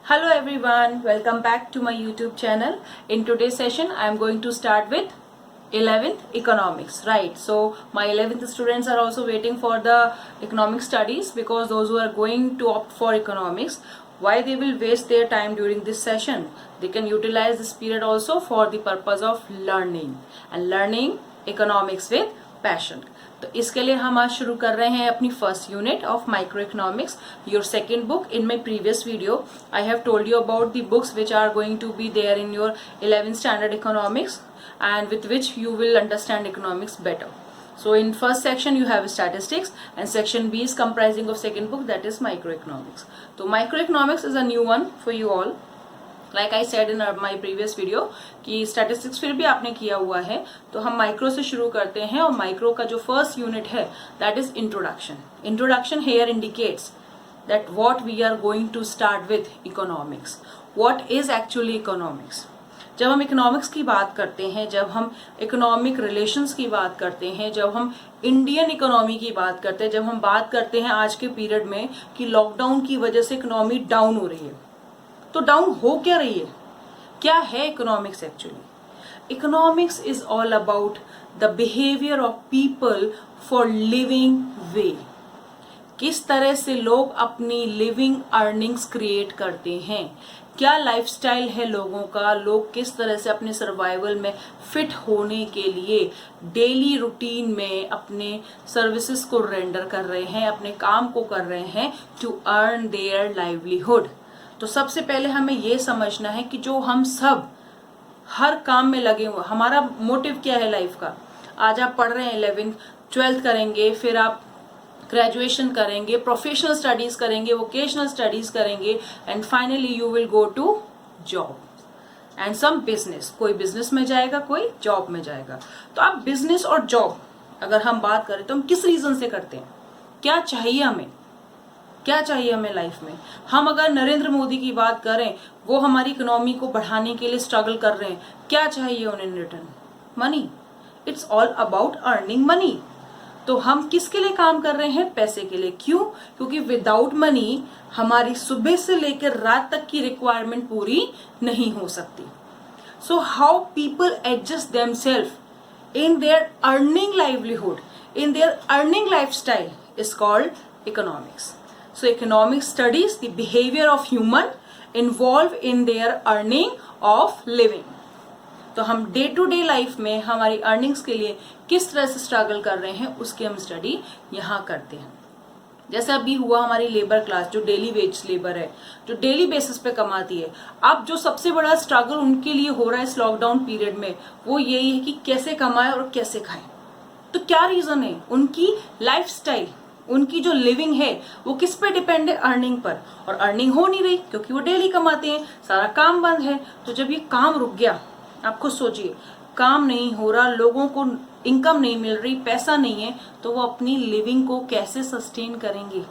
Hello everyone, welcome back to my YouTube channel. In today's session, I am going to start with 11th economics, right? So my 11th students are also waiting for the economic studies because those who are going to opt for economics, why they will waste their time during this session? They can utilize this period also for the purpose of learning and learning economics with passion. तो इसके लिए हम आज शुरू कर रहे हैं अपनी first unit of micro economics, your second book. In my previous video I have told you about the books which are going to be there in your 11th standard economics and with which you will understand economics better. So in first section you have statistics and section B is comprising of second book, that is microeconomics. So microeconomics is a new one for you all. Like I said in my previous video कि statistics फिर भी आपने किया हुआ है, तो हम micro से शुरू करते हैं और माइक्रो का जो फर्स्ट यूनिट है that is introduction. Introduction here indicates that what we are going to start with economics. What is actually economics? जब हम इकोनॉमिक्स की बात करते हैं, जब हम इकोनॉमिक रिलेशंस की बात करते हैं, जब हम इंडियन इकोनॉमी की बात करते हैं, जब हम बात करते हैं आज के पीरियड में कि लॉकडाउन की वजह से इकोनॉमी डाउन हो रही है, तो डाउन हो क्या रही है, क्या है economics actually? Economics is all about the behaviour of people for living way. किस तरह से लोग अपनी लिविंग अर्निंग्स क्रिएट करते हैं, क्या लाइफस्टाइल है लोगों का, लोग किस तरह से अपने सर्वाइवल में फिट होने के लिए डेली रूटीन में अपने सर्विसेज को रेंडर कर रहे हैं, अपने काम को कर रहे हैं टू अर्न देयर लाइवलीहुड। तो सबसे पहले हमें ये समझना है कि जो हम सब हर काम में लगे हुए, हमारा मोटिव क्या है लाइफ का। आज आप पढ़ रहे हैं 11th 12th करेंगे, फिर आप ग्रेजुएशन करेंगे, प्रोफेशनल स्टडीज करेंगे, वोकेशनल स्टडीज करेंगे and finally you will go to job and some business. कोई बिजनेस में जाएगा, कोई जॉब में जाएगा। तो आप बिजनेस और जॉब अगर हम बात करें तो हम किस रीजन से करते हैं, क्या चाहिए हमें, क्या चाहिए हमें लाइफ में। हम अगर नरेंद्र मोदी की बात करें, वो हमारी इकोनॉमी को बढ़ाने के लिए स्ट्रगल कर रहे हैं, क्या चाहिए उन्हें in return? Money. It's all about earning money. तो हम किसके लिए काम कर रहे हैं? पैसे के लिए। क्यों? क्योंकि विदाउट मनी हमारी सुबह से लेकर रात तक की रिक्वायरमेंट पूरी नहीं हो सकती। So how people adjust themselves in their earning livelihood, in their earning lifestyle is called economics. So economics studies the behaviour of human involve in their earning of living. तो हम डे टू डे लाइफ में हमारी earnings के लिए किस तरह से struggle कर रहे हैं उसकी हम स्टडी यहाँ करते हैं। जैसे अभी हुआ हमारी लेबर क्लास, जो डेली वेज लेबर है, जो डेली बेसिस पे कमाती है, अब जो सबसे बड़ा स्ट्रगल उनके लिए हो रहा है इस लॉकडाउन पीरियड में, वो यही है कि कैसे कमाएं और कैसे खाएं। तो क्या रीजन है? उनकी लाइफस्टाइल, उनकी जो लिविंग है वो किस पे डिपेंड है? Earning per. और अर्निंग हो नहीं रही क्योंकि वो डेली कमाते हैं, सारा काम बंद है। तो जब ये काम रुक गया, आप खुद सोचिए, काम नहीं हो रहा, लोगों को इनकम नहीं मिल रही, पैसा नहीं है, तो वो अपनी लिविंग को कैसे सस्टेन करेंगे?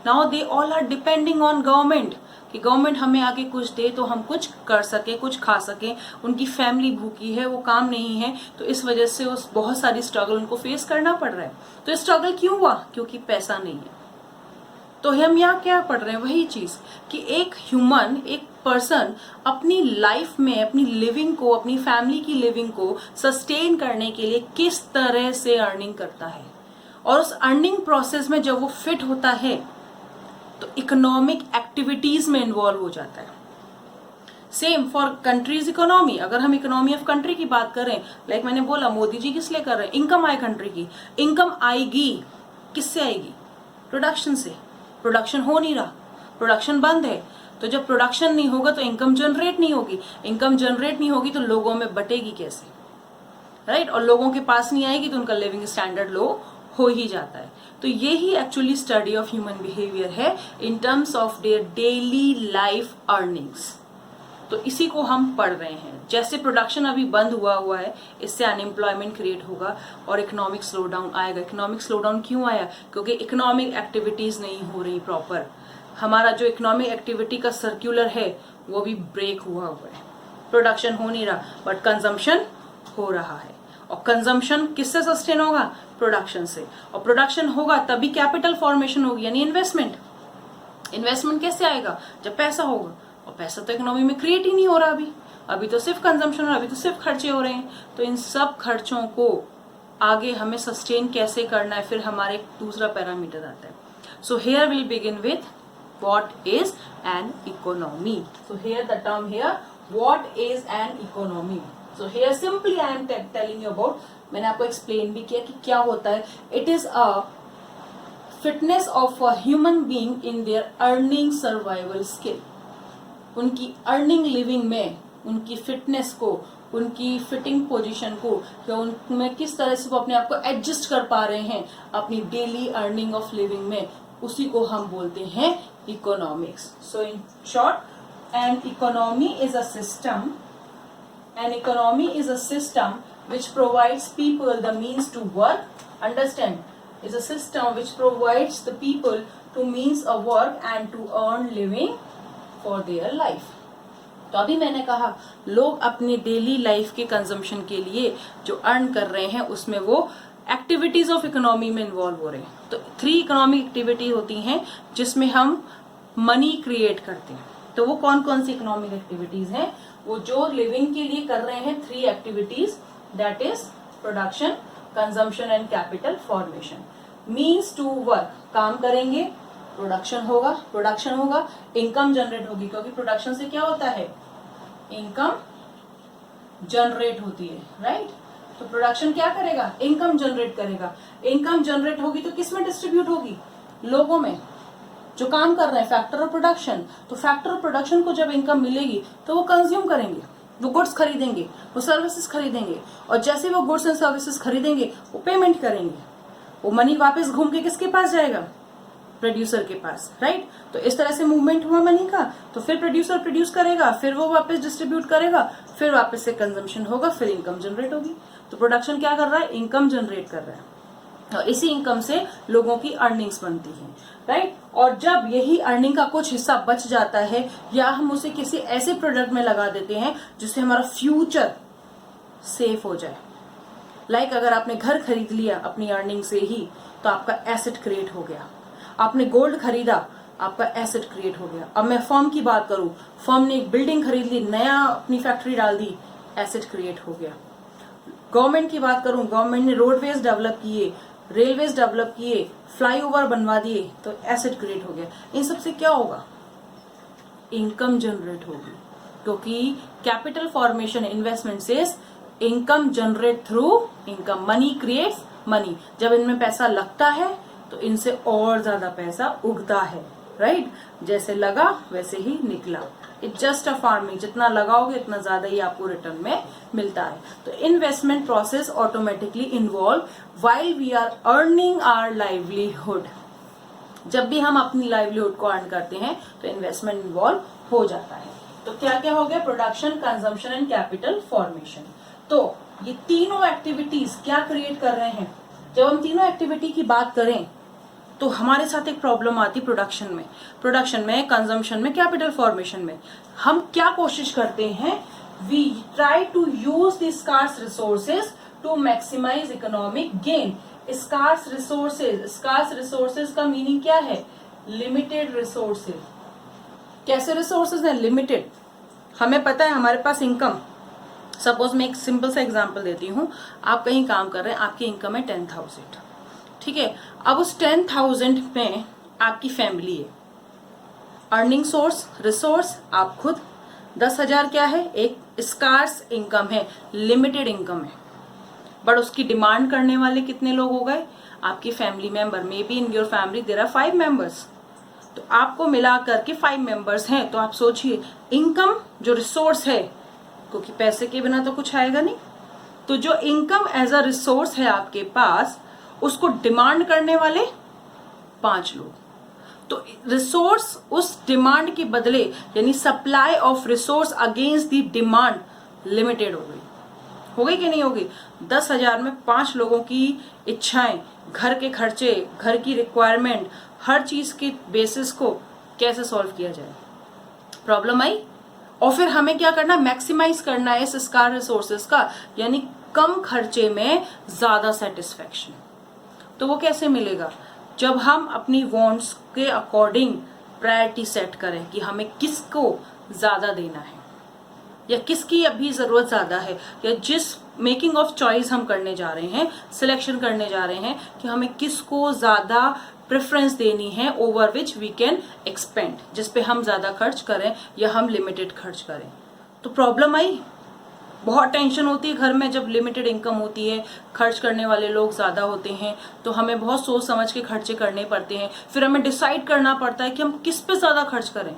Now they all are depending on government कि गवर्नमेंट हमें आगे कुछ दे तो हम कुछ कर सके, कुछ खा सके। उनकी फैमिली भूखी है, वो काम नहीं है, तो इस वजह से उस बहुत सारी स्ट्रगल उनको फेस करना पड़ रहा है। तो स्ट्रगल क्यों हुआ? क्योंकि पैसा नहीं है। तो हम यहाँ क्या पढ़ रहे हैं? वही चीज कि एक ह्यूमन, एक पर्सन अपनी लाइफ में अपनी लिविंग को, अपनी फैमिली की लिविंग को सस्टेन करने के लिए किस तरह से अर्निंग करता है, और उस अर्निंग प्रोसेस में जब वो फिट होता है तो इकोनॉमिक एक्टिविटीज में इन्वॉल्व हो जाता है। Same for countries economy. अगर हम इकोनॉमी ऑफ कंट्री की बात करें, लाइक मैंने बोला, मोदी जी किस लिए कर रहे हैं? इनकम आए कंट्री की। इनकम आएगी किससे? आएगी प्रोडक्शन से। प्रोडक्शन हो नहीं रहा, प्रोडक्शन बंद है। तो जब प्रोडक्शन नहीं होगा तो इनकम जनरेट नहीं होगी, इनकम जनरेट नहीं होगी तो लोगों में बटेगी कैसे, राइट? और लोगों के पास नहीं आएगी तो उनका लिविंग स्टैंडर्ड लो हो ही जाता है। तो ये ही actually study of human behaviour है in terms of their daily life earnings. तो इसी को हम पढ़ रहे हैं। जैसे प्रोडक्शन अभी बंद हुआ है, इससे अनएम्प्लॉयमेंट क्रिएट होगा और इकोनॉमिक स्लोडाउन आएगा। इकोनॉमिक स्लोडाउन क्यों आया? क्योंकि इकोनॉमिक एक्टिविटीज नहीं हो रही प्रॉपर। हमारा जो इकोनॉमिक एक्टिविटी का सर्कुलर है वो भी ब्रेक हुआ है। प्रोडक्शन हो नहीं रहा बट कंजम्पशन हो रहा है, और कंजम्पशन किससे सस्टेन होगा? प्रोडक्शन से। और प्रोडक्शन होगा तभी कैपिटल फॉर्मेशन होगी, यानी इन्वेस्टमेंट। इन्वेस्टमेंट कैसे आएगा? जब पैसा होगा। और पैसा तो इकोनॉमी में क्रिएट ही नहीं हो रहा अभी तो सिर्फ कंजम्पशन हो रहा है, अभी तो सिर्फ खर्चे हो रहे हैं। तो इन सब खर्चों को आगे हमें सस्टेन कैसे करना है, फिर हमारे दूसरा पैरामीटर आता है। So here will begin with what is an economy. So here the term here what is an economy. So here simply I am telling you about, मैंने आपको एक्सप्लेन भी किया कि क्या होता है। It is a fitness of a human being in their earning survival skill. उनकी earning living में उनकी फिटनेस को, उनकी फिटिंग पोजीशन को, या उनमें किस तरह से वो अपने आप को एडजस्ट कर पा रहे हैं अपनी डेली अर्निंग ऑफ लिविंग में, उसी को हम बोलते हैं economics. So in short, an economy is a system, an economy is a system which provides people the means to work, understand, is a system which provides the people to means of work and to earn living for their life. तो अभी मैंने कहा लोग अपने daily life के consumption के लिए जो अर्न कर रहे हैं उसमें वो एक्टिविटीज ऑफ इकोनॉमी में इन्वॉल्व हो रहे हैं। तो 3 इकोनॉमिक एक्टिविटी होती हैं जिसमें हम मनी क्रिएट करते हैं। तो वो कौन कौन सी इकोनॉमिक एक्टिविटीज हैं? वो जो लिविंग के लिए कर रहे हैं 3 activities, that is production, consumption and capital formation. Means to work, काम करेंगे, प्रोडक्शन होगा, इनकम जनरेट होगी, क्योंकि प्रोडक्शन से क्या होता है, इनकम जनरेट होती है, राइट। तो प्रोडक्शन क्या करेगा, इनकम जनरेट करेगा। इनकम जनरेट होगी तो किस में डिस्ट्रीब्यूट होगी, लोगों में जो काम कर रहे हैं, फैक्टर ऑफ प्रोडक्शन। तो फैक्टर ऑफ प्रोडक्शन को जब इनकम मिलेगी तो वो कंज्यूम करेंगे, वो गुड्स खरीदेंगे, वो सर्विसेज खरीदेंगे, और जैसे वो गुड्स एंड सर्विसेज खरीदेंगे वो पेमेंट करेंगे। वो मनी वापस घूम के किसके पास जाएगा, प्रोड्यूसर के पास, राइट। तो इस तरह से मूवमेंट हुआ मनी का। तो फिर प्रोड्यूसर प्रोड्यूस करेगा, फिर वो वापस डिस्ट्रीब्यूट करेगा, फिर वापस से कंजम्पशन होगा, फिर इनकम जनरेट होगी। तो प्रोडक्शन क्या कर रहा है, इनकम जनरेट कर रहा है, और इसी इनकम से लोगों की अर्निंग्स बनती है, राइट। और जब यही अर्निंग का कुछ हिस्सा बच जाता है या हम उसे किसी ऐसे प्रोडक्ट में लगा देते हैं जिससे हमारा फ्यूचर सेफ हो जाए, लाइक अगर आपने घर खरीद लिया अपनी अर्निंग से ही तो आपका एसेट क्रिएट हो गया। आपने गोल्ड खरीदा, आपका एसेट क्रिएट हो गया। अब मैं फर्म की बात करूं, फर्म ने एक बिल्डिंग खरीद ली, नया अपनी फैक्ट्री डाल दी, एसेट क्रिएट हो गया। गवर्नमेंट की बात करूं, गवर्नमेंट ने रोडवेज डेवलप किए, रेलवेज डेवलप किए, फ्लाईओवर बनवा दिए, तो एसेट क्रिएट हो गया। इन सब से क्या होगा, इनकम जनरेट होगी, क्योंकि कैपिटल फॉर्मेशन इन्वेस्टमेंट से income generate through income, money creates money. जब इनमें पैसा लगता है तो इनसे और ज्यादा पैसा उगता है, राइट। जैसे लगा वैसे ही निकला। इट जस्ट अ फार्मिंग, जितना लगाओगे इतना ज्यादा ही आपको रिटर्न में मिलता है। तो investment process automatically involve while we are earning our livelihood. जब भी हम अपनी लाइवलीहुड को अर्न करते हैं तो इन्वेस्टमेंट इन्वॉल्व हो जाता है। तो क्या क्या हो गया, production, consumption and capital formation. तो ये तीनों एक्टिविटीज क्या क्रिएट कर रहे हैं। जब हम तीनों एक्टिविटी की बात करें तो हमारे साथ एक प्रॉब्लम आती प्रोडक्शन में, कंजम्पशन में, कैपिटल फॉर्मेशन में। हम क्या कोशिश करते हैं, we try to use the scarce resources to maximise economic gain. Scarce resources का मीनिंग क्या है, लिमिटेड रिसोर्सेज। कैसे रिसोर्सेज हैं, लिमिटेड। हमें पता है हमारे पास इनकम, सपोज मैं एक सिंपल सा एग्जांपल देती हूँ। आप कहीं काम कर रहे हैं, आपकी इनकम है 10,000, ठीक है। अब उस 10,000 में आपकी फैमिली है, अर्निंग सोर्स, रिसोर्स आप खुद। 10,000 क्या है, एक स्कार्स इनकम है, लिमिटेड इनकम है, बट उसकी डिमांड करने वाले कितने लोग हो गए, आपकी family member. Maybe in your family there are 5 members, तो आपको मिला करके 5 मेंबर्स हैं। तो आप सोचिए इनकम जो रिसोर्स है, क्योंकि पैसे के बिना तो कुछ आएगा नहीं, तो जो इनकम एज अ रिसोर्स है आपके पास, उसको डिमांड करने वाले 5 लोग। तो रिसोर्स उस डिमांड के बदले, यानी supply of resource against the demand limited हो गई कि नहीं होगी। 10,000 में 5 लोगों की इच्छाएं, घर के खर्चे, घर की रिक्वायरमेंट, हर चीज के बेसिस को कैसे सॉल्व किया जाए, प्रॉब्लम आई। और फिर हमें क्या करना, मैक्सिमाइज करना है इस स्कार रिसोर्सेज का, यानी कम खर्चे में ज्यादा सेटिस्फेक्शन। तो वो कैसे मिलेगा, जब हम अपनी वांट्स के अकॉर्डिंग प्रायोरिटी सेट करें कि हमें किसको ज़्यादा देना है, या किसकी अभी ज़रूरत ज़्यादा है, या जिस मेकिंग ऑफ चॉइस हम करने जा रहे हैं, सिलेक्शन करने जा रहे हैं कि हमें किसको ज़्यादा प्रेफरेंस देनी है over which we can expend, जिस पे हम ज़्यादा खर्च करें या हम लिमिटेड खर्च करें। तो प्रॉब्लम आई, बहुत टेंशन होती है घर में जब लिमिटेड इनकम होती है, खर्च करने वाले लोग ज़्यादा होते हैं, तो हमें बहुत सोच समझ के खर्चे करने पड़ते हैं। फिर हमें डिसाइड करना पड़ता है कि हम किस पे ज़्यादा खर्च करें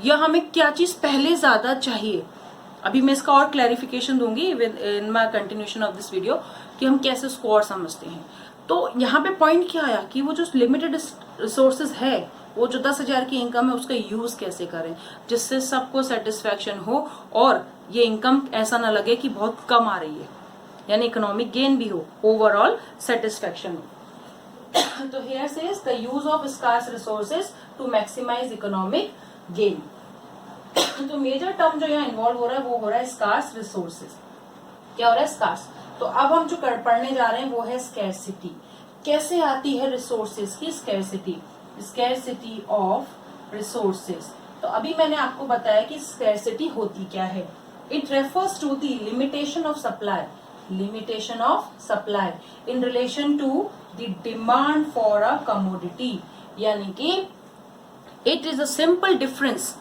या हमें क्या चीज़ पहले ज़्यादा चाहिए। अभी मैं इसका और क्लैरिफिकेशन दूंगी in my continuation of this video कि हम कैसे उसको और समझते हैं। तो यहाँ पे पॉइंट क्या आया कि वो जो लिमिटेड रिसोर्सेज है, वो जो 10,000 की इनकम है, उसका यूज कैसे करें जिससे सबको सेटिस्फैक्शन हो और ये इनकम ऐसा ना लगे कि बहुत कम आ रही है, यानी इकोनॉमिक गेन भी हो, ओवरऑल सेटिस्फैक्शन हो। तो here says the use of scarce resources to maximise economic gain. तो मेजर टर्म जो यहाँ इन्वॉल्व हो रहा है वो हो रहा है स्कार्स रिसोर्सेज। क्या हो रहा है? स्कार्स। तो अब हम जो पढ़ने जा रहे हैं वो है स्कैरसिटी। कैसे आती है रिसोर्सेज की स्कैरसिटी? Scarcity of resources. तो अभी मैंने आपको बताया कि स्कैरसिटी होती क्या है। It refers to the limitation of supply, limitation of supply in relation to the demand for a commodity, यानी कि it is a simple difference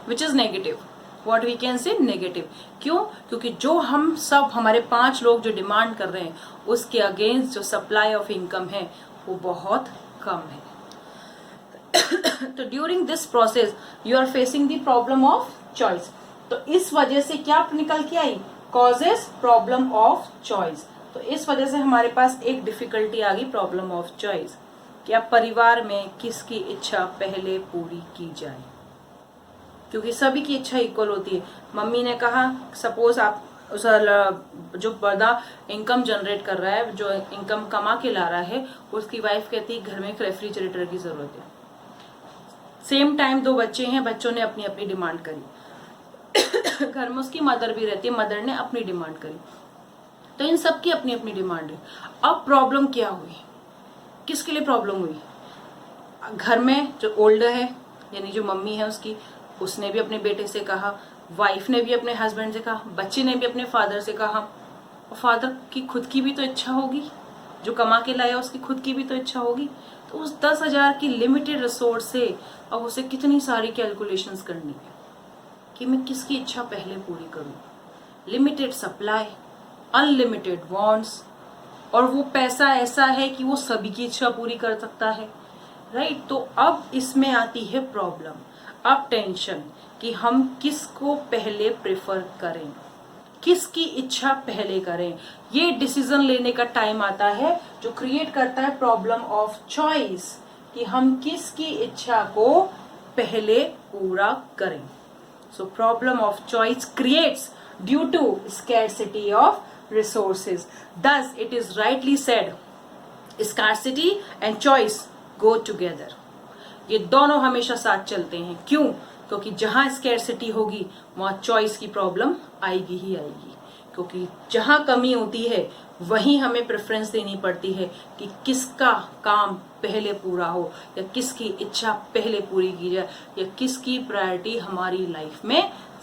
which is negative, what we can say negative. क्यों? क्योंकि जो हम सब हमारे 5 लोग जो डिमांड कर रहे हैं उसके अगेंस्ट जो सप्लाई ऑफ इनकम है वो बहुत कम है। तो during this process you are facing the problem of choice. तो इस वजह से क्या निकल के आई? Causes problem of choice. तो इस वजह से हमारे पास एक डिफिकल्टी आ गई, प्रॉब्लम ऑफ चॉइस, कि अब परिवार में किसकी इच्छा पहले पूरी की जाए, क्योंकि सभी की इच्छा इक्वल होती है। मम्मी ने कहा, सपोज आप उस जो बड़ा इनकम जनरेट कर रहा है, जो इनकम कमा के ला रहा है, उसकी वाइफ कहती है घर में एक रेफ्रिजरेटर की जरूरत है। सेम टाइम 2 बच्चे हैं, बच्चों ने अपनी अपनी डिमांड करी। घर में उसकी मदर भी रहती है, मदर ने अपनी डिमांड करी। तो इन सब की अपनी अपनी डिमांड है। अब प्रॉब्लम क्या हुई? किसके लिए प्रॉब्लम हुई? घर में जो ओल्डर है, यानी जो मम्मी है उसने भी अपने बेटे से कहा, वाइफ ने भी अपने हस्बैंड से कहा, बच्चे ने भी अपने फादर से कहा, और फादर की खुद की भी तो इच्छा होगी, जो कमा के लाया उसकी खुद की भी तो इच्छा होगी। तो उस 10,000 की लिमिटेड रिसोर्स से अब उसे कितनी सारी कैलकुलेशंस करनी है कि मैं किसकी इच्छा पहले पूरी करूं। लिमिटेड सप्लाई, अनलिमिटेड वांट्स, और वो पैसा ऐसा है कि वो सभी की इच्छा पूरी कर सकता है, राइट। तो अब इसमें आती है प्रॉब्लम, अब टेंशन कि हम किसको पहले प्रेफर करें, किसकी इच्छा पहले करें। ये डिसीजन लेने का टाइम आता है जो क्रिएट करता है प्रॉब्लम ऑफ चॉइस, कि हम किसकी इच्छा को पहले पूरा करें। So problem of choice creates due to scarcity of resources. Thus, it is rightly said, scarcity and choice go together. ये दोनों हमेशा साथ चलते हैं। क्यों? क्योंकि जहां स्कैरसिटी होगी वहां चॉइस की प्रॉब्लम आएगी ही आएगी, क्योंकि जहां कमी होती है वहीं हमें प्रेफरेंस देनी पड़ती है कि किसका काम पहले पूरा हो, या किसकी इच्छा पहले पूरी की जाए, या किसकी प्रायोरिटी हमारी लाइफ में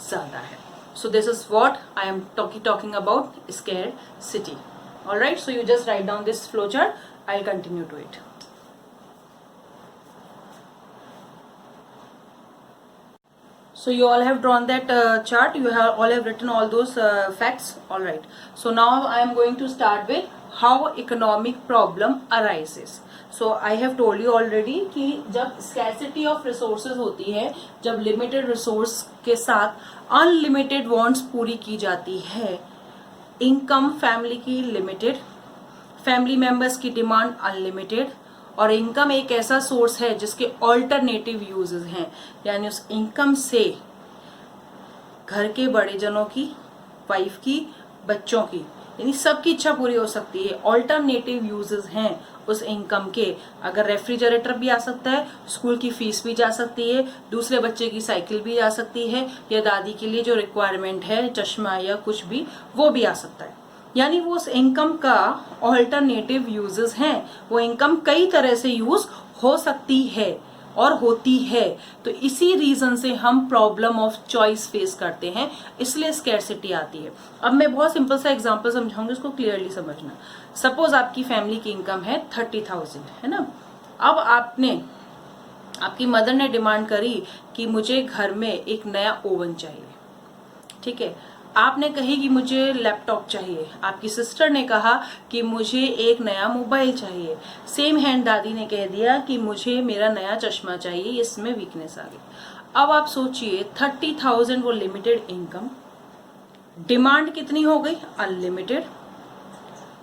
ज्यादा है। So this is what I am talking about scarcity. All right. So you just write down this flowchart. I'll continue to it. So you all have drawn that chart. You have all have written all those facts. All right. So now I am going to start with how economic problem arises. So I have told you already कि जब scarcity of resources होती है, जब limited resource के साथ unlimited wants पूरी की जाती है, इनकम फैमिली की लिमिटेड, फैमिली मेंबर्स की डिमांड अनलिमिटेड, और इनकम एक ऐसा सोर्स है जिसके ऑल्टरनेटिव यूजेस हैं, यानी उस इनकम से घर के बड़े जनों की, वाइफ की, बच्चों की, यानी सबकी इच्छा पूरी हो सकती है। ऑल्टरनेटिव यूजेस हैं उस इनकम के। अगर रेफ्रिजरेटर भी आ सकता है, स्कूल की फीस भी जा सकती है, दूसरे बच्चे की साइकिल भी जा सकती है, या दादी के लिए जो रिक्वायरमेंट है, चश्मा या कुछ भी, वो भी आ सकता है। यानी वो उस इनकम का ऑल्टरनेटिव यूजेस हैं। वो इनकम कई तरह से यूज हो सकती है, और होती है। तो इसी रीजन से हम प्रॉब्लम ऑफ चॉइस फेस करते हैं, इसलिए स्कैरसिटी आती है। अब मैं बहुत सिंपल सा एग्जांपल समझाऊंगी, उसको क्लियरली समझना। सपोज आपकी फैमिली की इनकम है 30,000, है ना। अब आपकी मदर ने डिमांड करी कि मुझे घर में एक नया ओवन चाहिए, ठीक है। आपने कही कि मुझे लैपटॉप चाहिए, आपकी सिस्टर ने कहा कि मुझे एक नया मोबाइल चाहिए, सेम हैंड दादी ने कह दिया कि मुझे मेरा नया चश्मा चाहिए, इसमें वीकनेस आ गई। अब आप सोचिए 30,000 वो लिमिटेड इनकम, डिमांड कितनी हो गई, अनलिमिटेड।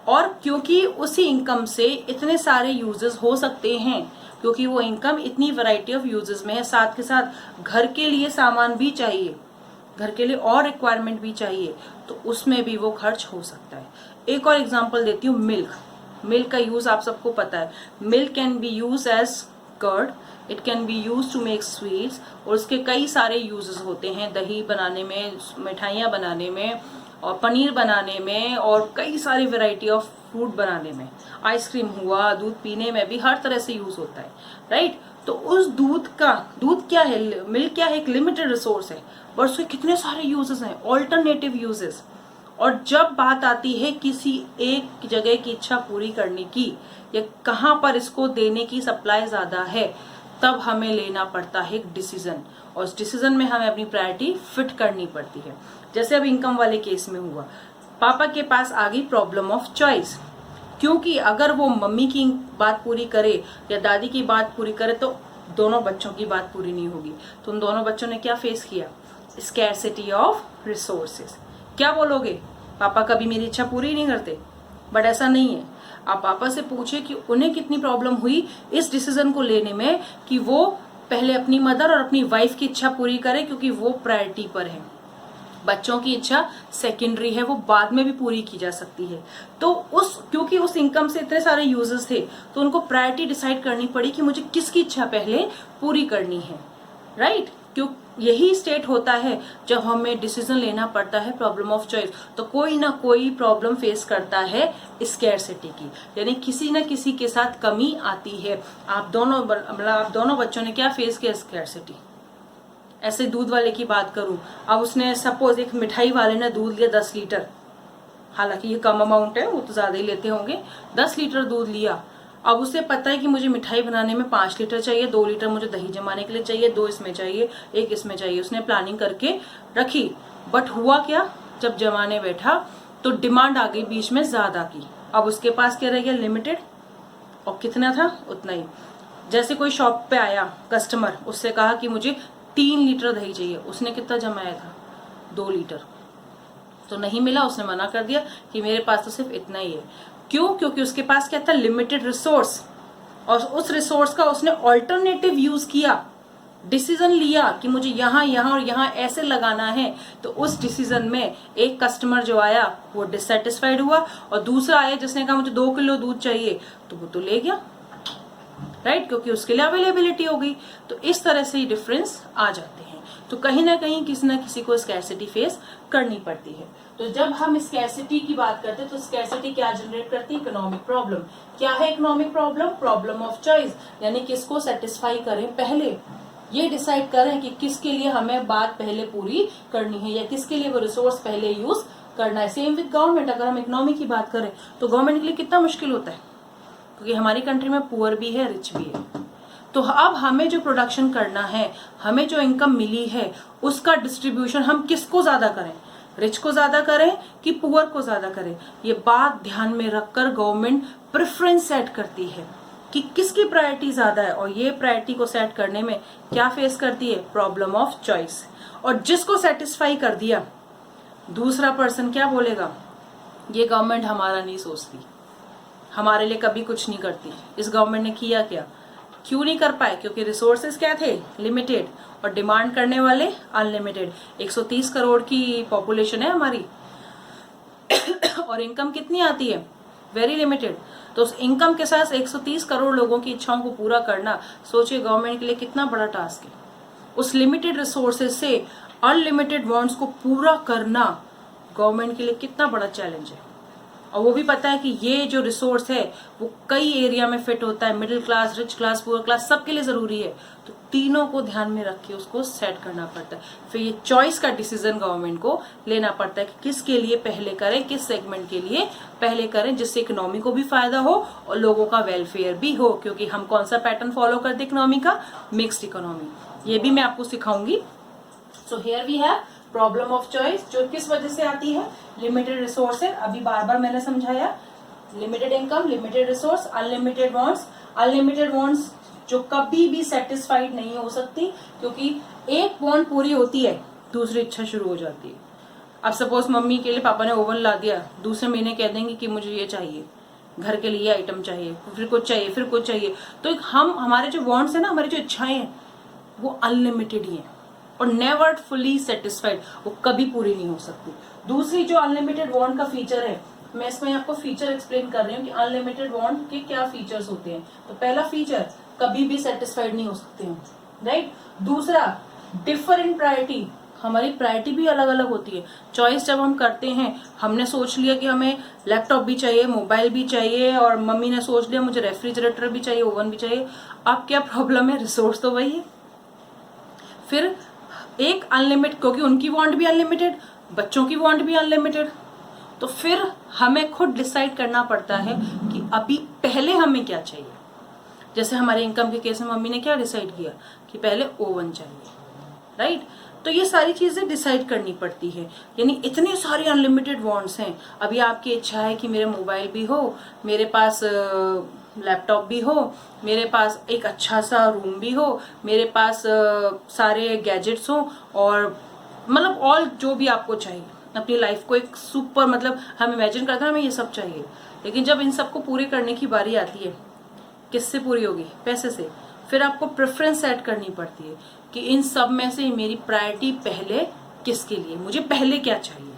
और क्योंकि उसी इनकम से इतने सारे यूजेस हो सकते हैं, क्योंकि वो इनकम इतनी वैरायटी ऑफ यूजेस में है, साथ के साथ घर के लिए सामान भी चाहिए, घर के लिए और रिक्वायरमेंट भी चाहिए, तो उसमें भी वो खर्च हो सकता है। एक और एग्जांपल देती हूँ, मिल्क का यूज आप सबको पता है। Milk can be use as curd, it can be use to make sweets, और उसके कई सारे यूजेस होते हैं, दही बनाने में, मिठाइयाँ बनाने में, और पनीर बनाने में, और कई सारी वैरायटी ऑफ फ्रूट बनाने में, आइसक्रीम हुआ, दूध पीने में भी हर तरह से यूज होता है, राइट। तो उस दूध क्या है, मिल्क क्या है, एक लिमिटेड रिसोर्स है, और उसके कितने सारे यूजेस हैं, ऑल्टरनेटिव यूजेस। और जब बात आती है किसी एक जगह की इच्छा पूरी करने की, या कहाँ पर इसको देने की सप्लाई ज्यादा है, तब हमें लेना पड़ता है एक डिसीजन, और उस डिसीजन में हमें अपनी प्रायोरिटी फिट करनी पड़ती है। जैसे अब इनकम वाले केस में हुआ, पापा के पास आ गई प्रॉब्लम ऑफ चॉइस, क्योंकि अगर वो मम्मी की बात पूरी करे या दादी की बात पूरी करे तो दोनों बच्चों की बात पूरी नहीं होगी। तो उन दोनों बच्चों ने क्या फेस किया, स्कैरसिटी ऑफ रिसोर्सेज। क्या बोलोगे, पापा कभी मेरी इच्छा पूरी नहीं करते, बट ऐसा नहीं है। आप पापा से पूछे कि उन्हें कितनी प्रॉब्लम हुई इस डिसीजन को लेने में कि वो पहले अपनी मदर और अपनी वाइफ की इच्छा पूरी करे, क्योंकि वो प्रायोरिटी पर है। बच्चों की इच्छा सेकेंडरी है, वो बाद में भी पूरी की जा सकती है। तो क्योंकि उस इनकम से इतने सारे यूजर्स थे, तो उनको प्रायोरिटी डिसाइड करनी पड़ी कि मुझे किसकी इच्छा पहले पूरी करनी है, राइट। क्यों, यही स्टेट होता है जब हमें डिसीजन लेना पड़ता है प्रॉब्लम ऑफ चॉइस। तो कोई ना कोई प्रॉब्लम फेस करता है स्कैरसिटी की, यानी किसी न किसी के साथ कमी आती है। आप दोनों बच्चों ने क्या फेस किया, स्कैरसिटी। ऐसे दूध वाले की बात करूं, अब उसने सपोज एक मिठाई वाले ने दूध लिया 10 लीटर, हालांकि ये कम अमाउंट है, वो तो ज्यादा ही लेते होंगे, 10 लीटर दूध लिया। अब उसे पता है कि मुझे मिठाई बनाने में 5 लीटर चाहिए, 2 लीटर मुझे दही जमाने के लिए चाहिए, 2 इसमें चाहिए, 1 इसमें चाहिए। उसने प्लानिंग करके रखी, बट हुआ क्या, जब जमाने बैठा तो डिमांड आ गई बीच में ज्यादा की। अब उसके पास क्या रह गया, लिमिटेड, और कितना था उतना ही। जैसे कोई शॉप पे आया कस्टमर, उससे कहा कि मुझे 3 लीटर दही चाहिए, उसने कितना जमाया था, 2 लीटर, तो नहीं मिला, उसने मना कर दिया कि मेरे पास तो सिर्फ इतना ही है। क्यों, क्योंकि उसके पास क्या था, लिमिटेड रिसोर्स, और उस रिसोर्स का उसने ऑल्टरनेटिव यूज किया, डिसीजन लिया कि मुझे यहाँ यहाँ और यहाँ ऐसे लगाना है। तो उस डिसीजन में एक कस्टमर जो आया वो डिससेटिस्फाइड हुआ, और दूसरा आया जिसने कहा मुझे 2 किलो दूध चाहिए, तो वो तो ले गया, राइट, क्योंकि उसके लिए अवेलेबिलिटी हो गई। तो इस तरह से ही डिफरेंस आ जाते हैं। तो कहीं ना कहीं किसी ना किसी को स्कैरसिटी फेस करनी पड़ती है। तो जब हम स्कैरसिटी की बात करते हैं तो स्कैरसिटी क्या जनरेट करती है, इकोनॉमिक प्रॉब्लम। क्या है economic problem, problem of choice, यानी किसको सेटिस्फाई करें पहले, ये डिसाइड करें कि किसके लिए हमें बात पहले पूरी करनी है, या किसके लिए वो रिसोर्स पहले यूज करना है। सेम विद गवर्नमेंट, अगर हम इकोनॉमी की बात करें तो गवर्नमेंट के लिए कितना मुश्किल होता है, क्योंकि हमारी कंट्री में पुअर भी है, रिच भी है। तो अब हमें जो प्रोडक्शन करना है, हमें जो इनकम मिली है, उसका डिस्ट्रीब्यूशन हम किसको ज्यादा करें, रिच को ज्यादा करें कि पुअर को ज्यादा करें, ये बात ध्यान में रखकर गवर्नमेंट प्रेफरेंस सेट करती है कि किसकी प्रायोरिटी ज्यादा है। और ये प्रायोरिटी को सेट करने में क्या फेस करती है, प्रॉब्लम ऑफ चॉइस। और जिसको सेटिस्फाई कर दिया, दूसरा पर्सन क्या बोलेगा, ये गवर्नमेंट हमारा नहीं सोचती, हमारे लिए कभी कुछ नहीं करती। इस गवर्नमेंट ने किया क्या, क्यों नहीं कर पाए, क्योंकि रिसोर्सेज क्या थे, लिमिटेड, और डिमांड करने वाले अनलिमिटेड। 130 करोड़ की पॉपुलेशन है हमारी और इनकम कितनी आती है, वेरी लिमिटेड। तो उस इनकम के साथ 130 करोड़ लोगों की इच्छाओं को पूरा करना, सोचिए गवर्नमेंट के लिए कितना बड़ा टास्क है। उस लिमिटेड रिसोर्सेज से अनलिमिटेड वांट्स को पूरा करना गवर्नमेंट के लिए कितना बड़ा चैलेंज है। और वो भी पता है कि ये जो रिसोर्स है वो कई एरिया में फिट होता है, middle class, rich class, poor class, सबके लिए जरूरी है। तो तीनों को ध्यान में रख के उसको सेट करना पड़ता है। फिर ये चॉइस का डिसीजन गवर्नमेंट को लेना पड़ता है कि किसके लिए पहले करें, किस सेगमेंट के लिए पहले करें, जिससे इकोनॉमी को भी फायदा हो और लोगों का वेलफेयर भी हो। क्योंकि हम कौन सा पैटर्न फॉलो करते इकोनॉमी का, मिक्स्ड इकोनॉमी, ये भी मैं आपको सिखाऊंगी। So here we have problem of choice, जो किस वजह से आती है, लिमिटेड रिसोर्स है, अभी बार बार मैंने समझाया, limited income, limited resource, unlimited wants. Unlimited wants जो कभी भी सेटिस्फाइड नहीं हो सकती, क्योंकि एक वांट पूरी होती है दूसरी इच्छा शुरू हो जाती है। अब सपोज मम्मी के लिए पापा ने ओवन ला दिया, दूसरे महीने कह देंगे कि मुझे ये चाहिए, घर के लिए आइटम चाहिए, फिर कुछ चाहिए, फिर कुछ चाहिए। तो हमारे जो वांट्स है ना, हमारी जो इच्छाएं हैं वो अनलिमिटेड ही हैं और नेवर फुली सेटिस्फाइड, वो कभी पूरी नहीं हो सकती। दूसरी जो अनलिमिटेड वांट का फीचर है, मैं इसमें आपको फीचर एक्सप्लेन कर रही हूँ कि अनलिमिटेड वांट के क्या फीचर्स होते हैं। तो पहला फीचर, कभी भी सेटिस्फाइड नहीं हो सकते हैं, राइट। दूसरा, डिफर इन प्रायोरिटी, हमारी प्रायोरिटी भी अलग अलग होती है। चॉइस जब हम करते हैं, हमने सोच लिया कि हमें लैपटॉप भी चाहिए, मोबाइल भी चाहिए, और मम्मी ने सोच लिया मुझे रेफ्रिजरेटर भी चाहिए, ओवन भी चाहिए। अब क्या प्रॉब्लम है, रिसोर्स तो वही है। फिर एक अनलिमिटेड, क्योंकि उनकी वांट भी अनलिमिटेड, बच्चों की वांट भी अनलिमिटेड, तो फिर हमें खुद डिसाइड करना पड़ता है कि अभी पहले हमें क्या चाहिए। जैसे हमारे इनकम के केस में मम्मी ने क्या डिसाइड किया कि पहले ओवन चाहिए, राइट। तो ये सारी चीजें डिसाइड करनी पड़ती है, यानी इतनी सारी अनलिमिटेड वांट्स हैं। अभी आपकी इच्छा है कि मेरे मोबाइल भी हो, मेरे पास लैपटॉप भी हो, मेरे पास एक अच्छा सा रूम भी हो, मेरे पास सारे गैजेट्स हो, और मतलब ऑल जो भी आपको चाहिए अपनी लाइफ को एक सुपर, मतलब हम इमेजिन करते हैं हमें ये सब चाहिए। लेकिन जब इन सबको पूरे करने की बारी आती है, किससे पूरी होगी, पैसे से। फिर आपको प्रेफरेंस सेट करनी पड़ती है कि इन सब में से मेरी प्रायोरिटी पहले किसके लिए, मुझे पहले क्या चाहिए,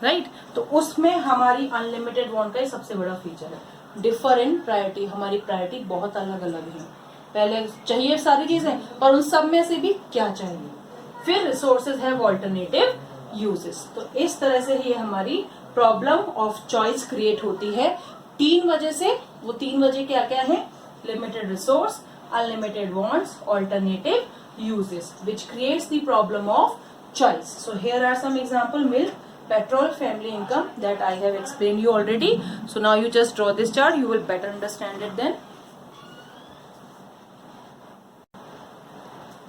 राइट। तो उसमें हमारी अनलिमिटेड वांट का ही सबसे बड़ा फीचर है, डिफर इन प्रायोरिटी। हमारी प्रायोरिटी बहुत अलग अलग है, पहले चाहिए सारी चीजें, पर उन सब में से भी क्या चाहिए। फिर रिसोर्सेज हैव अल्टरनेटिव यूजेस। तो इस तरह से ही हमारी प्रॉब्लम ऑफ चॉइस क्रिएट होती है, तीन वजह से। वो तीन वजह क्या क्या है, limited resource, unlimited wants, alternative uses, which creates the problem of choice. So here are some example: milk, petrol, family income, that I have explained you already. So now you just draw this chart, you will better understand it then.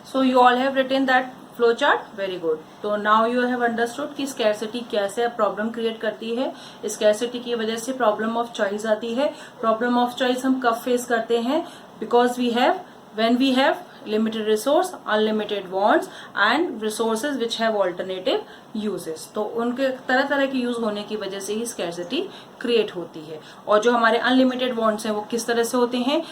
So you all have written that flow chart, very good. तो now you have understood कि scarcity कैसे problem create करती है। scarcity की वजह से problem of choice आती है। प्रॉब्लम ऑफ चॉइस हम कब फेस करते हैं, because when we have limited resource, unlimited wants and resources which have alternative uses। तो उनके तरह तरह के यूज होने की वजह से ही scarcity क्रिएट होती है। और जो हमारे अनलिमिटेड wants हैं वो किस तरह से होते हैं,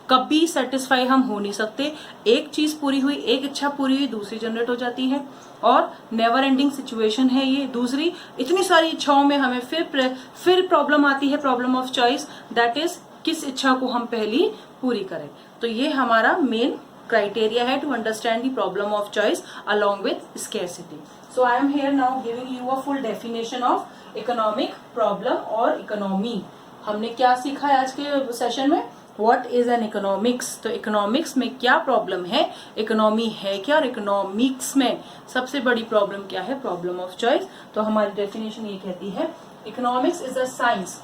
कभी सेटिस्फाई हम हो नहीं सकते। एक चीज पूरी हुई, एक इच्छा पूरी हुई, दूसरी जनरेट हो जाती है, और नेवर एंडिंग सिचुएशन है ये। दूसरी, इतनी सारी इच्छाओं में हमें फिर प्रॉब्लम आती है, problem of choice, that is किस इच्छा को हम पहली पूरी करें। तो ये हमारा मेन क्राइटेरिया है to understand the problem of choice along with scarcity. So I am here now giving you a full definition of economic problem और इकोनॉमी। हमने क्या सीखा है आज के सेशन में, व्हाट इज एन इकोनॉमिक्स। तो इकोनॉमिक्स में क्या प्रॉब्लम है, इकोनॉमी है क्या, और इकोनॉमिक्स में सबसे बड़ी प्रॉब्लम क्या है, प्रॉब्लम ऑफ चॉइस। तो हमारी डेफिनेशन ये कहती है, इकोनॉमिक्स इज अ साइंस,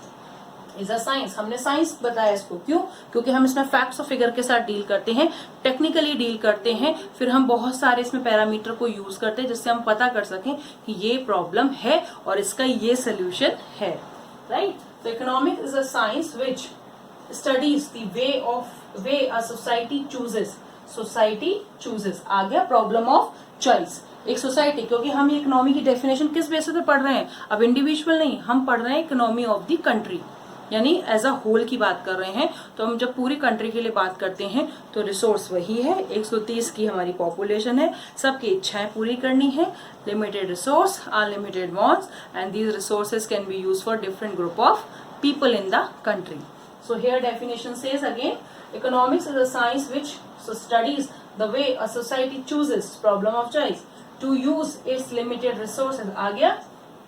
हमने साइंस बताया इसको, क्यों, क्योंकि हम इसमें फैक्ट्स और फिगर के साथ डील करते हैं, टेक्निकली डील करते हैं, फिर हम बहुत सारे इसमें पैरामीटर को यूज करते हैं जिससे हम पता कर सकें कि ये प्रॉब्लम है और इसका ये सोल्यूशन है, राइट। तो economic is a science which studies the way a society chooses. आ गया प्रॉब्लम ऑफ चॉइस, एक सोसाइटी, क्योंकि हम ये इकोनॉमी की डेफिनेशन किस बेसिस पे पढ़ रहे हैं, अब इंडिविजुअल नहीं, हम पढ़ रहे हैं इकोनॉमी ऑफ द कंट्री, यानी एज अ होल की बात कर रहे हैं। तो हम जब पूरी कंट्री के लिए बात करते हैं तो रिसोर्स वही है, 130 की हमारी पॉपुलेशन है, सबकी इच्छाएं पूरी करनी है, limited resource, unlimited wants, and these resources can be used for different group of people in the country. So here definition says again, economics is a science which studies the way a society chooses, problem of choice, to use its limited resources. आ गया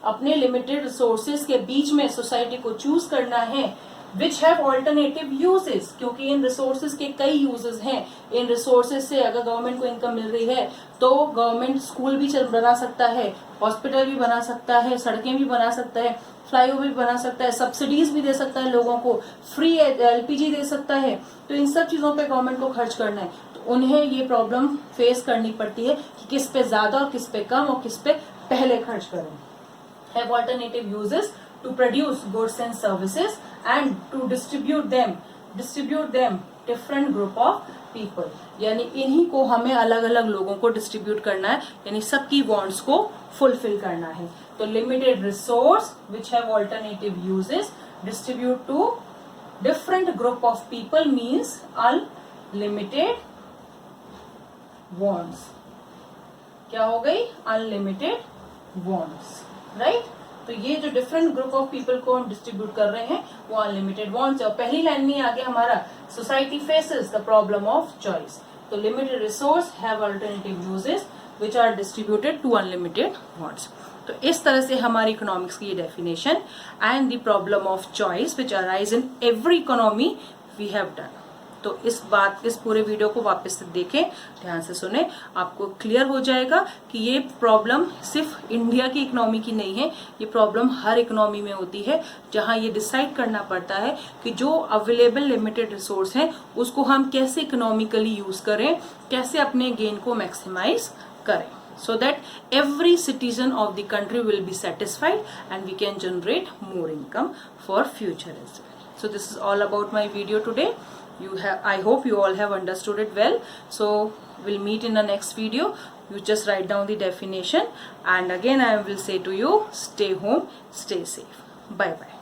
अपने limited resources के बीच में society को choose करना है विच have alternative uses, क्योंकि इन resources के कई यूजेस हैं। इन रिसोर्सेज से अगर गवर्नमेंट को इनकम मिल रही है तो गवर्नमेंट स्कूल भी बना सकता है, हॉस्पिटल भी बना सकता है, सड़कें भी बना सकता है, फ्लाईओवर भी बना सकता है, सब्सिडीज भी दे सकता है, लोगों को फ्री एलपीजी दे सकता है। तो इन सब चीजों पे गवर्नमेंट को खर्च करना है, तो उन्हें ये प्रॉब्लम फेस करनी पड़ती है कि किस पे ज्यादा और किस पे कम और किस पे पहले खर्च करें। Have alternative uses to produce goods and services and to distribute them different group of people, यानी इन्हीं को हमें अलग अलग लोगों को डिस्ट्रीब्यूट करना है, यानी सबकी वांट्स को फुलफिल करना है। तो limited resource which have alternative uses distribute to different group of people means unlimited wants. क्या हो गई? Unlimited wants, right. तो ये जो डिफरेंट ग्रुप ऑफ पीपल को हम डिस्ट्रीब्यूट कर रहे हैं वो अनलिमिटेड वांट्स है। और पहली लाइन में आ गया हमारा society faces the problem of choice. तो limited resource have alternative uses which are distributed to unlimited wants. तो इस तरह से हमारी इकोनॉमिक्स की ये definition and the problem of choice which arise in every economy we have done. तो इस पूरे वीडियो को वापस से देखें, ध्यान से सुने, आपको क्लियर हो जाएगा कि ये प्रॉब्लम सिर्फ इंडिया की इकोनॉमी की नहीं है, ये प्रॉब्लम हर इकोनॉमी में होती है, जहां ये डिसाइड करना पड़ता है कि जो अवेलेबल लिमिटेड रिसोर्स हैं उसको हम कैसे इकोनॉमिकली यूज करें, कैसे अपने गेन को मैक्सिमाइज करें, so that every citizen of the country will be satisfied and we can generate more income for future as well. So this is all about my video today. I hope you all have understood it well. So we'll meet in the next video. You just write down the definition, and again I will say to you, stay home, stay safe. Bye bye.